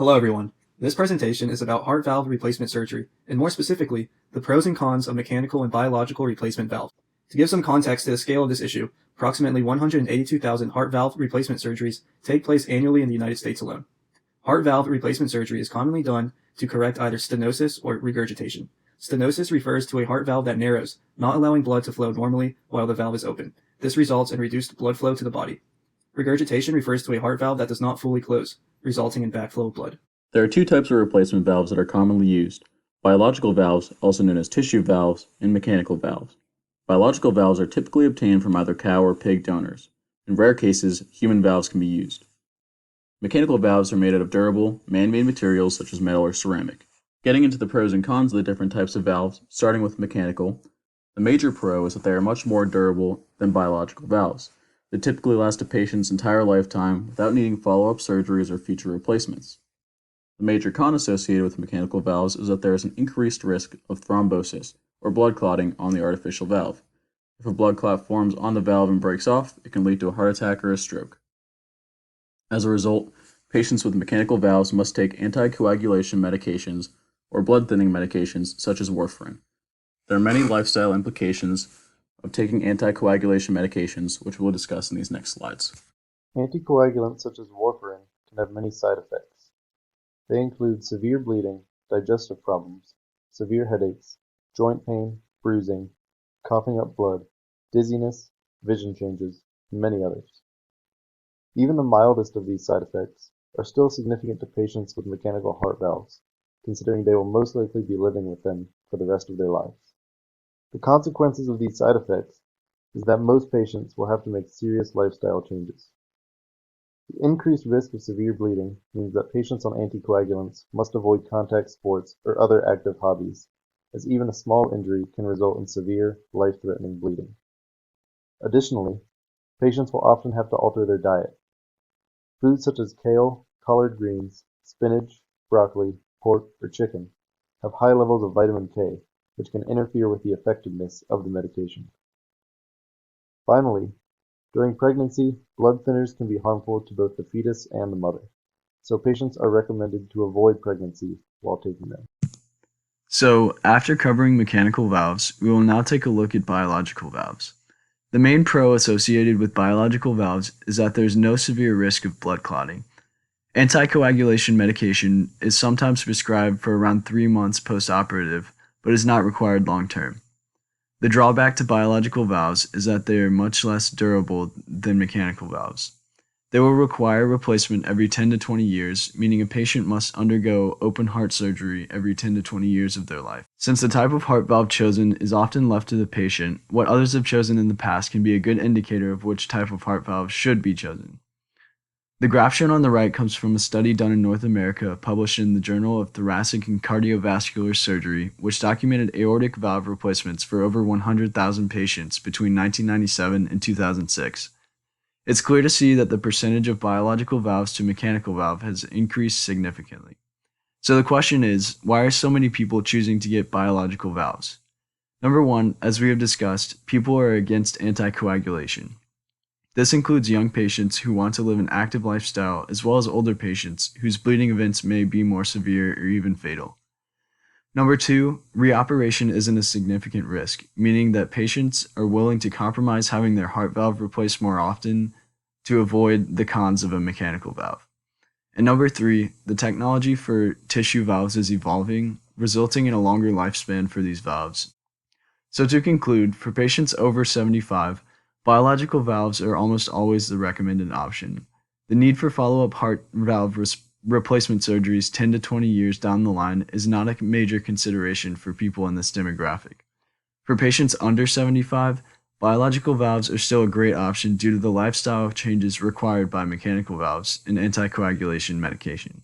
Hello everyone. This presentation is about heart valve replacement surgery, and more specifically, the pros and cons of mechanical and biological replacement valves. To give some context to the scale of this issue, approximately 182,000 heart valve replacement surgeries take place annually in the United States alone. Heart valve replacement surgery is commonly done to correct either stenosis or regurgitation. Stenosis refers to a heart valve that narrows, not allowing blood to flow normally while the valve is open. This results in reduced blood flow to the body. Regurgitation refers to a heart valve that does not fully close, resulting in backflow of blood. There are two types of replacement valves that are commonly used: biological valves, also known as tissue valves, and mechanical valves. Biological valves are typically obtained from either cow or pig donors. In rare cases, human valves can be used. Mechanical valves are made out of durable, man-made materials such as metal or ceramic. Getting into the pros and cons of the different types of valves, starting with mechanical, the major pro is that they are much more durable than biological valves. They typically last a patient's entire lifetime without needing follow-up surgeries or future replacements. The major con associated with mechanical valves is that there is an increased risk of thrombosis, or blood clotting, on the artificial valve. If a blood clot forms on the valve and breaks off, it can lead to a heart attack or a stroke. As a result, patients with mechanical valves must take anticoagulation medications or blood thinning medications such as warfarin. There are many lifestyle implications of taking anticoagulation medications, which we'll discuss in these next slides. Anticoagulants such as warfarin can have many side effects. They include severe bleeding, digestive problems, severe headaches, joint pain, bruising, coughing up blood, dizziness, vision changes, and many others. Even the mildest of these side effects are still significant to patients with mechanical heart valves, considering they will most likely be living with them for the rest of their lives. The consequences of these side effects is that most patients will have to make serious lifestyle changes. The increased risk of severe bleeding means that patients on anticoagulants must avoid contact sports or other active hobbies, as even a small injury can result in severe, life-threatening bleeding. Additionally, patients will often have to alter their diet. Foods such as kale, collard greens, spinach, broccoli, pork, or chicken have high levels of vitamin K, which can interfere with the effectiveness of the medication. Finally, during pregnancy, blood thinners can be harmful to both the fetus and the mother, so patients are recommended to avoid pregnancy while taking them. So, after covering mechanical valves, we will now take a look at biological valves. The main pro associated with biological valves is that there is no severe risk of blood clotting. Anticoagulation medication is sometimes prescribed for around 3 months post-operative, but is not required long-term. The drawback to biological valves is that they are much less durable than mechanical valves. They will require replacement every 10 to 20 years, meaning a patient must undergo open heart surgery every 10 to 20 years of their life. Since the type of heart valve chosen is often left to the patient, what others have chosen in the past can be a good indicator of which type of heart valve should be chosen. The graph shown on the right comes from a study done in North America published in the Journal of Thoracic and Cardiovascular Surgery, which documented aortic valve replacements for over 100,000 patients between 1997 and 2006. It's clear to see that the percentage of biological valves to mechanical valve has increased significantly. So the question is, why are so many people choosing to get biological valves? Number one, as we have discussed, people are against anticoagulation. This includes young patients who want to live an active lifestyle, as well as older patients whose bleeding events may be more severe or even fatal. Number two, reoperation isn't a significant risk, meaning that patients are willing to compromise having their heart valve replaced more often to avoid the cons of a mechanical valve. And number three, the technology for tissue valves is evolving, resulting in a longer lifespan for these valves. So to conclude, for patients over 75, biological valves are almost always the recommended option. The need for follow-up heart valve replacement surgeries 10 to 20 years down the line is not a major consideration for people in this demographic. For patients under 75, biological valves are still a great option due to the lifestyle changes required by mechanical valves and anticoagulation medication.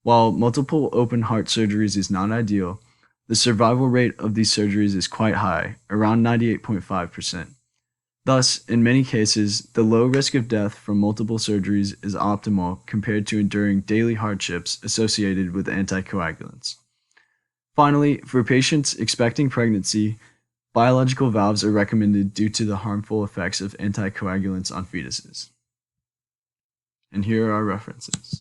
While multiple open heart surgeries is not ideal, the survival rate of these surgeries is quite high, around 98.5%. Thus, in many cases, the low risk of death from multiple surgeries is optimal compared to enduring daily hardships associated with anticoagulants. Finally, for patients expecting pregnancy, biological valves are recommended due to the harmful effects of anticoagulants on fetuses. And here are our references.